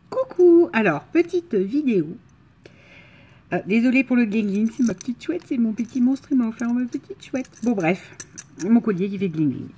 Coucou. Alors, petite vidéo. Désolée pour le gling-gling, c'est ma petite chouette, c'est mon petit monstre, il m'a offert ma petite chouette. Bon bref, mon collier qui fait gling-gling.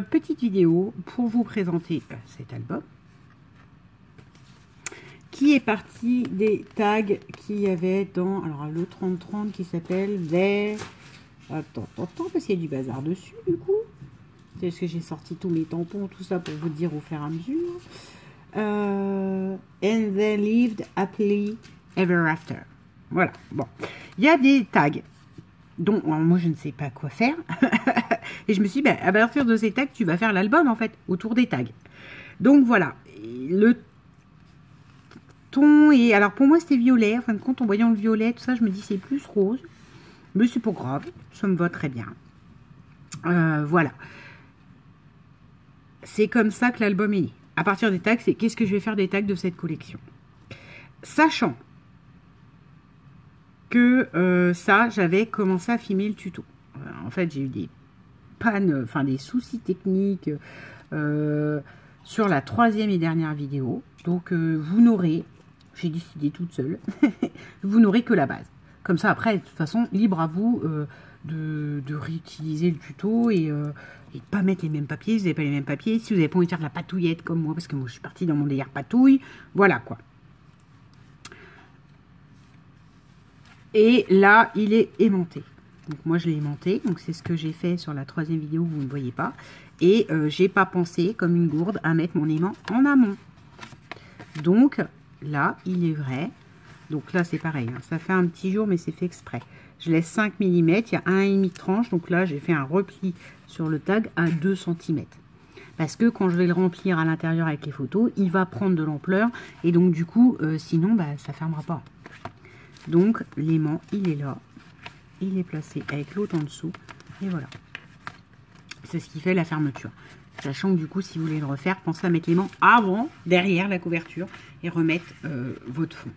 Petite vidéo pour vous présenter cet album. Qui est parti des tags qu'il y avait dans le 3030 qui s'appelle les... Attends, parce qu'il y a du bazar dessus du coup. C'est parce que j'ai sorti tous mes tampons, tout ça pour vous dire au fur et à mesure. And they lived happily ever after. Voilà, bon. Il y a des tags dont moi je ne sais pas quoi faire. Et je me suis dit, à partir de ces tags, tu vas faire l'album en fait, autour des tags. Donc voilà, le ton est... Alors pour moi c'était violet, en fin de compte en voyant le violet, tout ça, je me dis c'est plus rose. Mais c'est pas grave, ça me va très bien. Voilà. C'est comme ça que l'album est né. À partir des tags, c'est qu'est-ce que je vais faire des tags de cette collection. Sachant que ça, j'avais commencé à filmer le tuto. En fait, j'ai eu des pannes, enfin des soucis techniques sur la 3e et dernière vidéo. Donc, vous n'aurez, j'ai décidé toute seule, vous n'aurez que la base. Comme ça, après, de toute façon, libre à vous de réutiliser le tuto et de pas mettre les mêmes papiers. Si vous n'avez pas les mêmes papiers, si vous n'avez pas envie de faire de la patouillette comme moi, parce que moi, je suis partie dans mon délire patouille, voilà quoi. Et là, il est aimanté. Donc moi, je l'ai aimanté. Donc c'est ce que j'ai fait sur la 3e vidéo, vous ne voyez pas. Et j'ai pas pensé, comme une gourde, à mettre mon aimant en amont. Donc là, il est vrai. Donc là, c'est pareil. Hein. Ça fait un petit jour, mais c'est fait exprès. Je laisse 5 mm. Il y a 1,5 de tranche. Donc là, j'ai fait un repli sur le tag à 2 cm. Parce que quand je vais le remplir à l'intérieur avec les photos, il va prendre de l'ampleur. Et donc, du coup, sinon, ça ne fermera pas. Donc, l'aimant, il est là. Il est placé avec l'autre en dessous. Et voilà. C'est ce qui fait la fermeture. Sachant que du coup, si vous voulez le refaire, pensez à mettre l'aimant avant, derrière la couverture, et remettre votre fond.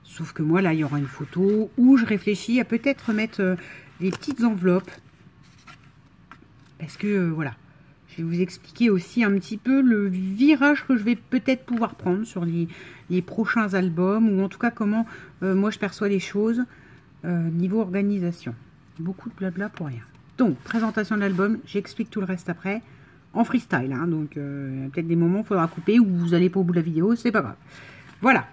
Sauf que moi, là, il y aura une photo où je réfléchis à peut-être mettre des petites enveloppes. Parce que, voilà. Je vais vous expliquer aussi un petit peu le virage que je vais peut-être pouvoir prendre sur les prochains albums. Ou en tout cas, comment moi, je perçois les choses niveau organisation. Beaucoup de blabla pour rien. Donc, présentation de l'album. J'explique tout le reste après. En freestyle. Hein, donc, peut-être des moments, il faudra couper. Ou vous n'allez pas au bout de la vidéo. C'est pas grave. Voilà.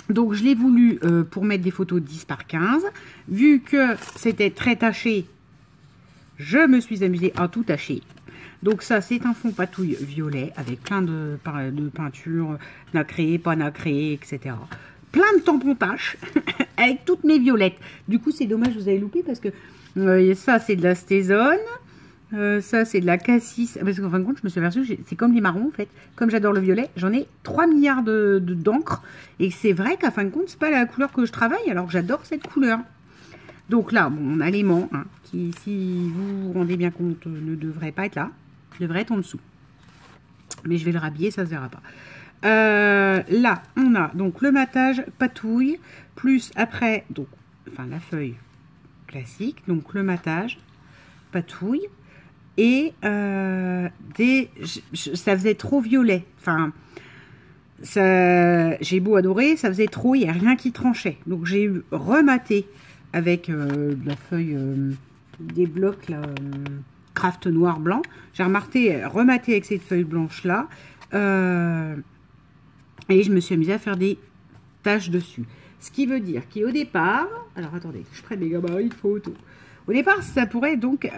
Donc, je l'ai voulu pour mettre des photos 10 par 15. Vu que c'était très taché, je me suis amusée à tout tacher. Donc ça, c'est un fond patouille violet avec plein de peintures nacrées, pas nacrées, etc. Plein de tampons taches avec toutes mes violettes. Du coup, c'est dommage, vous avez loupé parce que ça, c'est de la stézone. Ça, c'est de la cassis. Parce qu'en fin de compte, je me suis aperçue que c'est comme les marrons, en fait. Comme j'adore le violet, j'en ai 3 milliards d'encre. Et c'est vrai qu'à fin de compte, c'est pas la couleur que je travaille, alors que j'adore cette couleur. Donc là, bon, on a l'aimant, hein, qui, si vous vous rendez bien compte, ne devrait pas être là. Devrait être en dessous. Mais je vais le rhabiller, ça se verra pas. Là, on a donc le matage patouille, plus après, donc, enfin la feuille classique, donc le matage patouille, et ça faisait trop violet. Enfin, j'ai beau adorer, ça faisait trop, il n'y a rien qui tranchait. Donc j'ai rematé avec de la feuille, des blocs là. Craft noir blanc. J'ai rematé avec cette feuille blanche là. Et je me suis amusée à faire des taches dessus. Ce qui veut dire qu'au départ... Alors attendez, je prenne mes gabarits de photo. Au départ, ça pourrait donc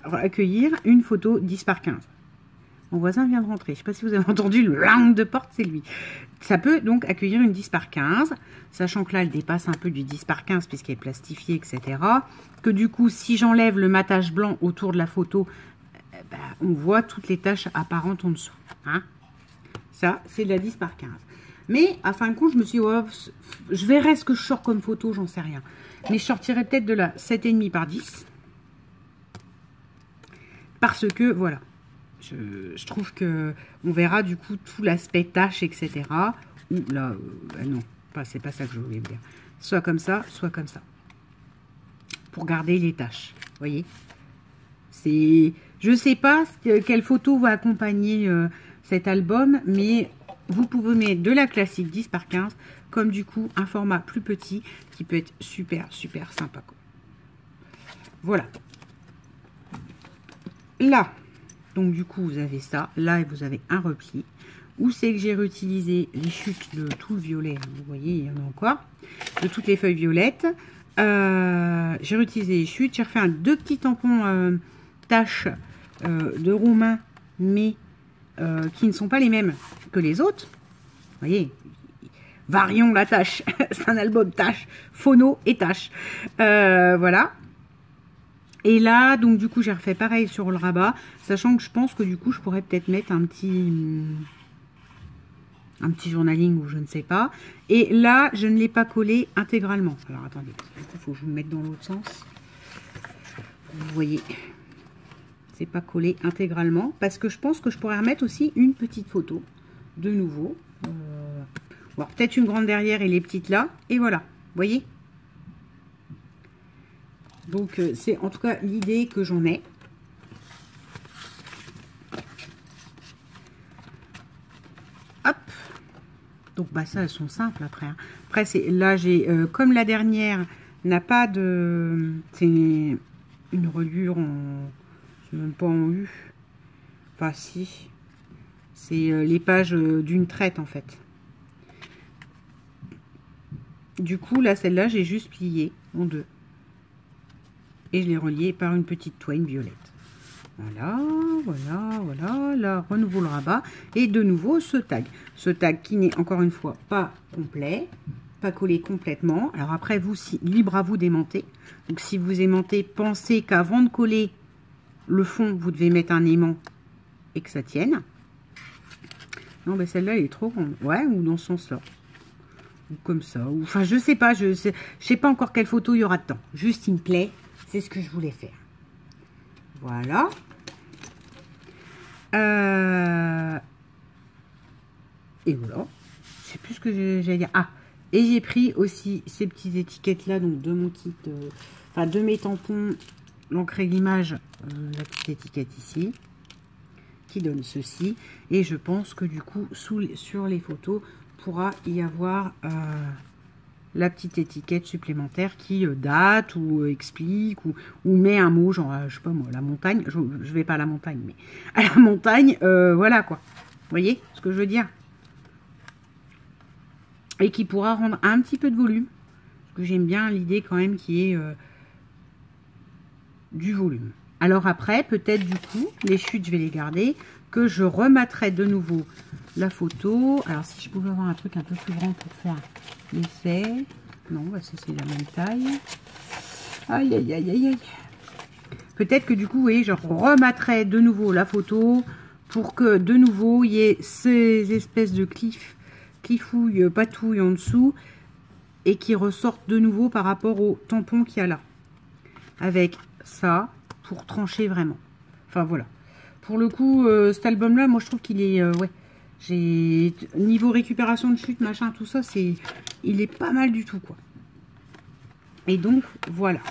accueillir une photo 10 par 15. Mon voisin vient de rentrer. Je ne sais pas si vous avez entendu le lang de porte, c'est lui. Ça peut donc accueillir une 10 par 15, sachant que là, elle dépasse un peu du 10 par 15 puisqu'elle est plastifiée, etc. Que du coup, si j'enlève le matage blanc autour de la photo, on voit toutes les taches apparentes en dessous. Hein, ça, c'est de la 10 par 15. Mais, à fin de compte, je me suis dit, oh, je verrai ce que je sors comme photo, j'en sais rien. Mais je sortirai peut-être de la 7,5 par 10. Parce que, voilà. Je trouve que on verra du coup tout l'aspect tâche, etc. Ou là, non, c'est pas ça que je voulais dire. Soit comme ça, soit comme ça. Pour garder les tâches. Vous voyez? Je sais pas quelle photo va accompagner cet album, mais vous pouvez mettre de la classique 10 par 15, comme du coup un format plus petit qui peut être super sympa, quoi. Voilà. Là, donc du coup vous avez ça. Là vous avez un repli. Où c'est que j'ai réutilisé les chutes de tout le violet. Vous voyez, il y en a encore. De toutes les feuilles violettes. J'ai réutilisé les chutes. J'ai refait deux petits tampons taches de roumain, mais qui ne sont pas les mêmes que les autres. Vous voyez, varions la tâche. C'est un album tâche, phono et tâche. Voilà. Et là, donc du coup, j'ai refait pareil sur le rabat, sachant que je pense que du coup, je pourrais peut-être mettre un petit journaling ou je ne sais pas. Et là, je ne l'ai pas collé intégralement. Alors attendez, il faut que je vous le mette dans l'autre sens. Vous voyez, c'est pas collé intégralement parce que je pense que je pourrais remettre aussi une petite photo de nouveau. Alors peut-être une grande derrière et les petites là. Et voilà, vous voyez. Donc c'est en tout cas l'idée que j'en ai. Hop. Donc bah ça elles sont simples après. Hein. Après c'est là j'ai comme la dernière n'a pas de, c'est une reliure en, c'est même pas en U. Enfin si. C'est les pages d'une traite en fait. Du coup là celle-là j'ai juste plié en deux. Et je l'ai relié par une petite toile violette. Voilà, voilà, voilà. Là, renouveau le rabat. Et de nouveau, ce tag. Ce tag qui n'est encore une fois pas complet, pas collé complètement. Alors après, vous, libre à vous d'aimanter. Donc si vous aimantez, pensez qu'avant de coller le fond, vous devez mettre un aimant et que ça tienne. Non, ben celle-là, elle est trop grande. Ouais, ou dans ce sens-là. Ou comme ça. Ou, enfin, je sais pas. Je sais pas encore quelle photo il y aura dedans. Juste, il me plaît. C'est ce que je voulais faire. Voilà. Et voilà. Je sais plus ce que j'allais dire. Ah, et j'ai pris aussi ces petites étiquettes là, donc de mon kit, enfin de mes tampons, l'encre et l'image, la petite étiquette ici, qui donne ceci. Et je pense que du coup, sur les photos, pourra y avoir la petite étiquette supplémentaire qui date ou explique ou met un mot, genre, je sais pas moi, la montagne, je vais pas à la montagne, mais à la montagne, voilà quoi. Vous voyez ce que je veux dire? Et qui pourra rendre un petit peu de volume. Parce que j'aime bien l'idée quand même qui est du volume. Alors après, peut-être du coup, les chutes, je vais les garder, que je remettrai de nouveau la photo. Alors si je pouvais avoir un truc un peu plus grand pour faire l'effet. Non, bah ça c'est la même taille. Aïe, aïe, aïe, aïe, aïe. Peut-être que du coup, vous voyez, je remettrai de nouveau la photo pour que de nouveau, il y ait ces espèces de clifouilles, patouilles en dessous et qui ressortent de nouveau par rapport au tampon qu'il y a là. Avec ça, pour trancher vraiment. Enfin, voilà. Pour le coup, cet album-là, moi, je trouve qu'il est... ouais. Niveau récupération de chute, machin, tout ça, il est pas mal du tout, quoi. Et donc, voilà.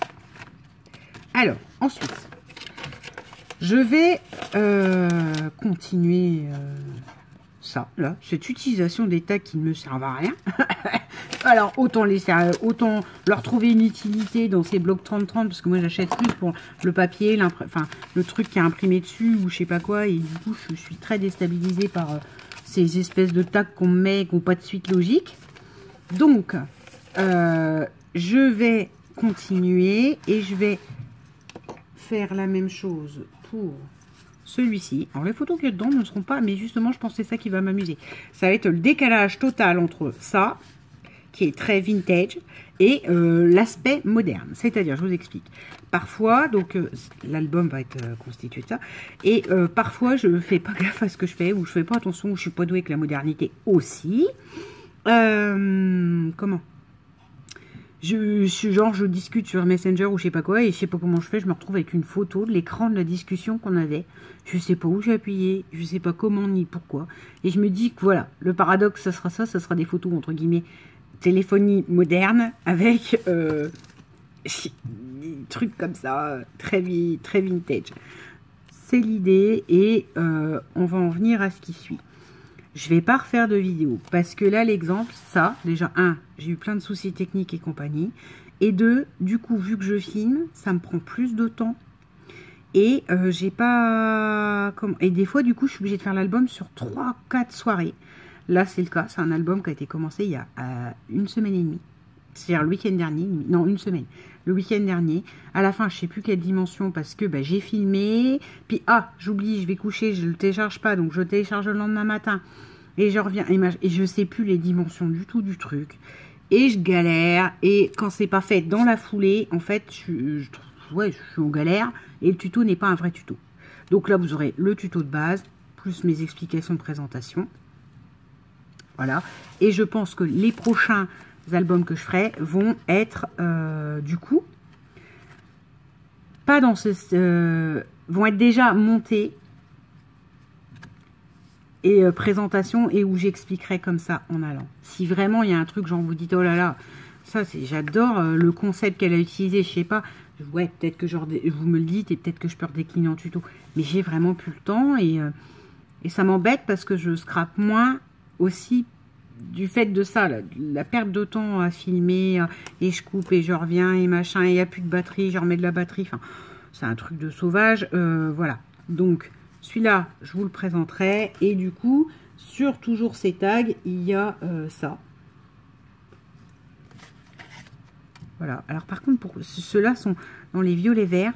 Alors, ensuite, je vais continuer ça, là, cette utilisation des tags qui ne me servent à rien. Alors, autant leur trouver une utilité dans ces blocs 30-30, parce que moi, j'achète plus pour le papier, enfin, le truc qui est imprimé dessus, ou je sais pas quoi, et du coup, je suis très déstabilisée par ces espèces de tags qu'on me met, qui n'ont pas de suite logique. Donc, je vais continuer, et je vais faire la même chose pour celui-ci. Alors, les photos qu'il y a dedans ne seront pas, mais justement, je pense que c'est ça qui va m'amuser. Ça va être le décalage total entre ça, qui est très vintage, et l'aspect moderne. C'est-à-dire, je vous explique. Parfois, donc, l'album va être constitué de ça, et parfois, je ne fais pas gaffe à ce que je fais, ou je fais pas attention, ou je suis pas douée avec la modernité aussi. Comment je discute sur Messenger ou je sais pas quoi, et je sais pas comment je fais, je me retrouve avec une photo de l'écran de la discussion qu'on avait. Je sais pas où j'ai appuyé, je sais pas comment ni pourquoi. Et je me dis que voilà, le paradoxe, ça sera ça, ça sera des photos entre guillemets téléphonie moderne avec des trucs comme ça, très vintage. C'est l'idée, et on va en venir à ce qui suit. je vais pas refaire de vidéo. Parce que là, l'exemple, ça, déjà, un, j'ai eu plein de soucis techniques et compagnie. Et deux, du coup, vu que je filme, ça me prend plus de temps. Et j'ai pas... Et des fois, du coup, je suis obligée de faire l'album sur 3-4 soirées. Là, c'est le cas. C'est un album qui a été commencé il y a une semaine et demie. C'est-à-dire le week-end dernier. Non, une semaine. Le week-end dernier. À la fin, je sais plus quelle dimension parce que j'ai filmé. Puis, j'oublie, je vais coucher, je le télécharge pas. Donc, je le télécharge le lendemain matin. Et je reviens. Et je sais plus les dimensions du tout du truc. Et je galère. Et quand c'est pas fait dans la foulée, en fait, je suis en galère. Et le tuto n'est pas un vrai tuto. Donc là, vous aurez le tuto de base, plus mes explications de présentation. Voilà. Et je pense que les prochains albums que je ferai vont être, du coup, pas dans vont être déjà montés. Et présentation, et où j'expliquerai comme ça en allant. Si vraiment il y a un truc, genre vous dites, oh là là, ça c'est, j'adore le concept qu'elle a utilisé, je sais pas, ouais, peut-être que vous me le dites, et peut-être que je peux redécliner en tuto. Mais j'ai vraiment plus le temps, et ça m'embête parce que je scrape moins aussi du fait de ça, la perte de temps à filmer, et je coupe, et je reviens, et machin, et il n'y a plus de batterie, je remets de la batterie, enfin, c'est un truc de sauvage, voilà. Donc, celui-là, je vous le présenterai. Et du coup, sur toujours ces tags, il y a ça. Voilà. Alors, par contre, ceux-là sont dans les violets verts.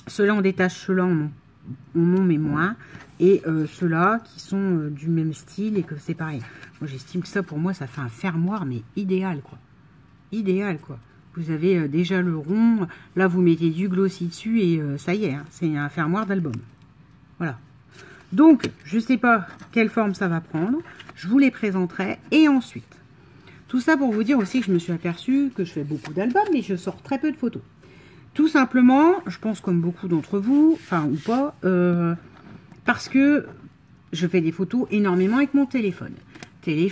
Ceux-là, on détache. Ceux-là, on met moins. Et ceux-là, qui sont du même style et que c'est pareil. Moi, j'estime que ça, pour moi, ça fait un fermoir, mais idéal, quoi. Idéal, quoi. Vous avez déjà le rond. Là, vous mettez du glossy dessus et ça y est, hein, c'est un fermoir d'album. Voilà. Donc, je ne sais pas quelle forme ça va prendre. Je vous les présenterai. Et ensuite, tout ça pour vous dire aussi que je me suis aperçue que je fais beaucoup d'albums, mais je sors très peu de photos. Tout simplement, je pense comme beaucoup d'entre vous, enfin ou pas, parce que je fais des photos énormément avec mon téléphone. Les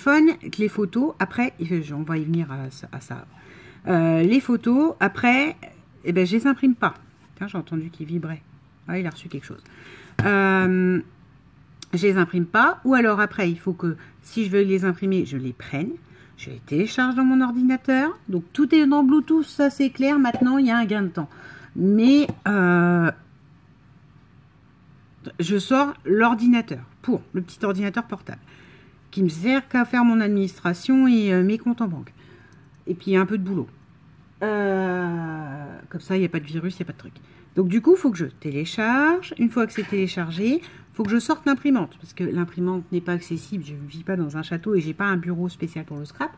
photos, après, on va y venir à ça. Les photos, après, eh ben, je les imprime pas. Tiens, j'ai entendu qu'il vibrait. Ah, il a reçu quelque chose. Je les imprime pas, ou alors après il faut que si je veux les imprimer, je les prenne, je les télécharge dans mon ordinateur, donc tout est dans Bluetooth, ça c'est clair. Maintenant il y a un gain de temps, mais je sors l'ordinateur, pour le petit ordinateur portable qui me sert qu'à faire mon administration et mes comptes en banque, et puis un peu de boulot, comme ça il n'y a pas de virus, il n'y a pas de truc. Donc du coup, il faut que je télécharge. Une fois que c'est téléchargé, il faut que je sorte l'imprimante. Parce que l'imprimante n'est pas accessible. Je ne vis pas dans un château et j'ai pas un bureau spécial pour le scrap.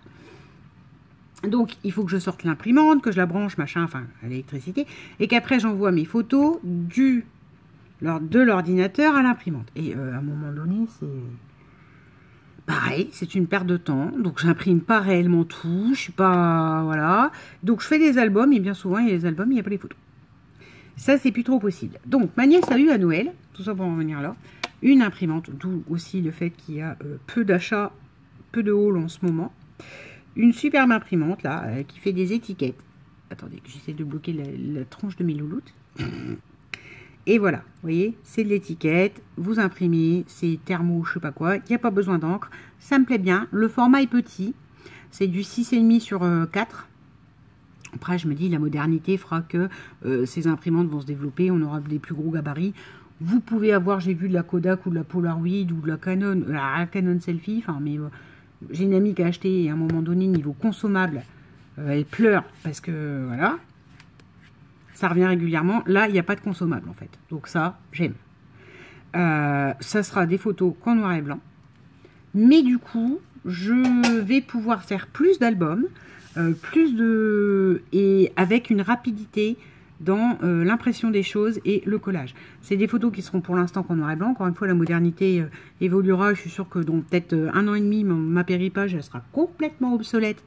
Donc il faut que je sorte l'imprimante, que je la branche, machin, enfin, à l'électricité. Et qu'après, j'envoie mes photos de l'ordinateur à l'imprimante. Et à un moment donné, c'est pareil, c'est une perte de temps. Donc j'imprime pas réellement tout. Je suis pas... Voilà. Donc je fais des albums et bien souvent, il y a des albums, il n'y a pas les photos. Ça, c'est plus trop possible. Donc, ma nièce a eu à Noël, tout ça pour en venir là, une imprimante, d'où aussi le fait qu'il y a peu d'achats, peu de haul en ce moment. Une superbe imprimante, là, qui fait des étiquettes. Attendez, j'essaie de bloquer la tronche de mes louloutes. Et voilà, vous voyez, c'est de l'étiquette, vous imprimez, c'est thermo, je sais pas quoi, il n'y a pas besoin d'encre, ça me plaît bien. Le format est petit, c'est du 6,5 sur 4. Après, je me dis, la modernité fera que ces imprimantes vont se développer, on aura des plus gros gabarits. Vous pouvez avoir, j'ai vu de la Kodak ou de la Polaroid ou de la Canon, Selfie, enfin, mais j'ai une amie qui a acheté et à un moment donné, niveau consommable, elle pleure parce que, voilà, ça revient régulièrement. Là, il n'y a pas de consommable, en fait. Donc ça, j'aime. Ça sera des photos qu'en noir et blanc. Mais du coup, je vais pouvoir faire plus d'albums, et avec une rapidité dans l'impression des choses et le collage. C'est des photos qui seront pour l'instant qu'en noir et blanc. Encore une fois, la modernité évoluera. Je suis sûre que dans peut-être 1 an et demi, ma péripage elle sera complètement obsolète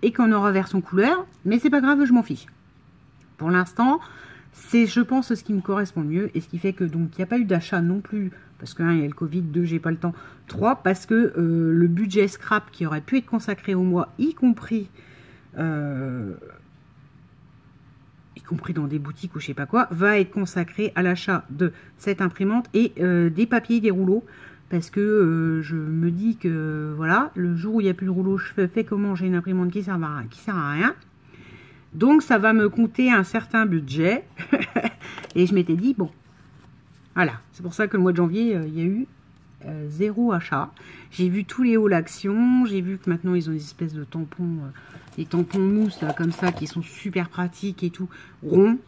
et qu'on aura version couleur. Mais c'est pas grave, je m'en fiche. Pour l'instant, c'est, je pense, ce qui me correspond le mieux et ce qui fait que donc il n'y a pas eu d'achat non plus. Parce que 1, il y a le Covid, 2, j'ai pas le temps. 3, parce que le budget scrap qui aurait pu être consacré au mois, y compris dans des boutiques ou je sais pas quoi, va être consacré à l'achat de cette imprimante et des papiers, des rouleaux. parce que je me dis que voilà, le jour où il n'y a plus de rouleau, je fais comment j'ai une imprimante qui sert à rien. Donc ça va me coûter un certain budget. Et je m'étais dit, bon, voilà, c'est pour ça que le mois de janvier, il y a eu 0 achat. J'ai vu tous les hauts actions, j'ai vu que maintenant ils ont des espèces de tampons, des tampons mousse là, comme ça, qui sont super pratiques et tout, ronds.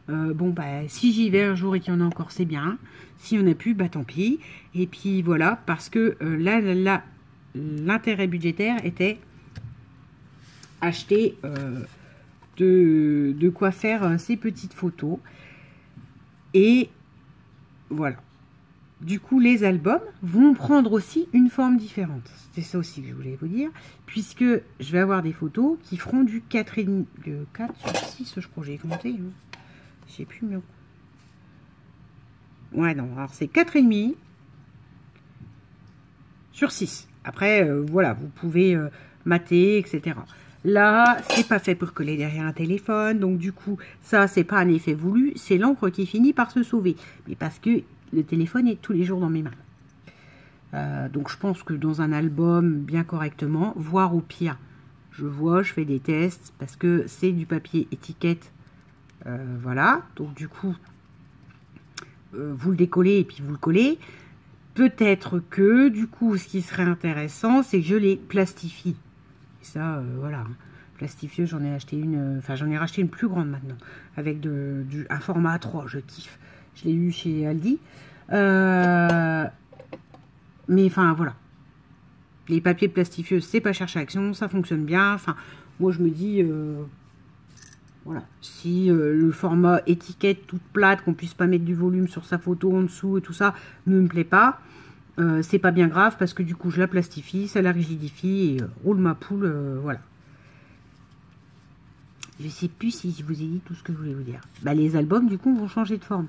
Bon, bah, si j'y vais un jour et qu'il y en a encore, c'est bien. S'il n'y en a plus, bah tant pis. Et puis voilà, parce que là, l'intérêt budgétaire était acheter de quoi faire ces petites photos. Et voilà. Du coup, les albums vont prendre aussi une forme différente. C'était ça aussi que je voulais vous dire. Puisque je vais avoir des photos qui feront du 4,5, 4 sur 6, je crois, j'ai compté. Hein. Je sais plus mieux. Ouais, non, alors c'est 4,5 sur 6. Après, voilà, vous pouvez mater, etc. Là, c'est pas fait pour coller derrière un téléphone. Donc, du coup, ça, c'est pas un effet voulu. C'est l'encre qui finit par se sauver. Mais parce que le téléphone est tous les jours dans mes mains. Donc, je pense que dans un album, bien correctement, voire au pire, je fais des tests parce que c'est du papier étiquette. Voilà. Donc, du coup, vous le décollez et puis vous le collez. Peut-être que, du coup, ce qui serait intéressant, c'est que je les plastifie. Et ça, voilà. Plastifieuse, j'en ai acheté une, enfin, j'en ai racheté une plus grande maintenant, avec un format A3, je kiffe. Je l'ai eu chez Aldi. Mais enfin, voilà. Les papiers plastifieux, c'est pas cher chez Action, ça fonctionne bien. Enfin, moi, je me dis, voilà. Si le format étiquette toute plate, qu'on puisse pas mettre du volume sur sa photo en dessous et tout ça, ne me plaît pas. C'est pas bien grave parce que du coup, je la plastifie, ça la rigidifie et roule ma poule, voilà. Je sais plus si je vous ai dit tout ce que je voulais vous dire. Bah, les albums, du coup, vont changer de forme.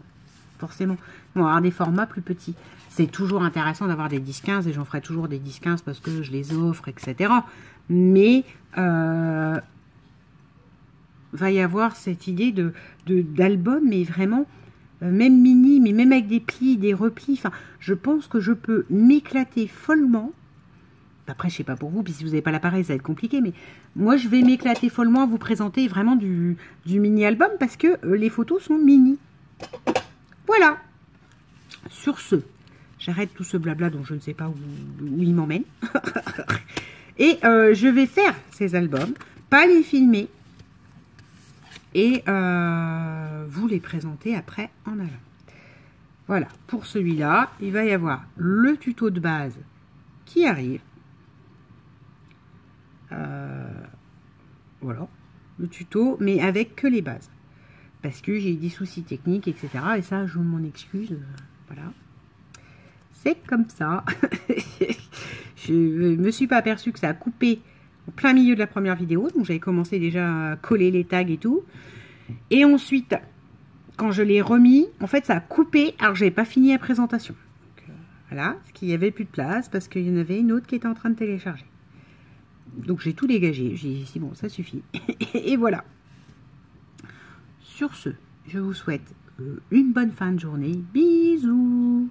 Forcément. Ils vont avoir des formats plus petits. C'est toujours intéressant d'avoir des 10-15 et j'en ferai toujours des 10-15 parce que je les offre, etc. Mais va y avoir cette idée d'album, mais vraiment, même mini, mais même avec des plis, des replis. Enfin, je pense que je peux m'éclater follement. Après, je sais pas pour vous, puis si vous n'avez pas l'appareil, ça va être compliqué, mais moi, je vais m'éclater follement à vous présenter vraiment du mini-album parce que les photos sont mini. Voilà. Sur ce, j'arrête tout ce blabla dont je ne sais pas où il m'emmène. Et je vais faire ces albums, pas les filmer, et vous les présenter après en allant. Voilà, pour celui-là, il va y avoir le tuto de base qui arrive. Voilà, le tuto, mais avec que les bases. Parce que j'ai eu des soucis techniques, etc. Et ça, je m'en excuse. Voilà. C'est comme ça. Je me suis pas aperçue que ça a coupé au plein milieu de la première vidéo. Donc, j'avais commencé déjà à coller les tags et tout. Et ensuite, quand je l'ai remis, en fait, ça a coupé alors que j'avais pas fini la présentation. Donc, voilà, parce qu'il n'y avait plus de place, parce qu'il y en avait une autre qui était en train de télécharger. Donc, j'ai tout dégagé. J'ai dit, bon, ça suffit. Et voilà. Sur ce, je vous souhaite une bonne fin de journée. Bisous!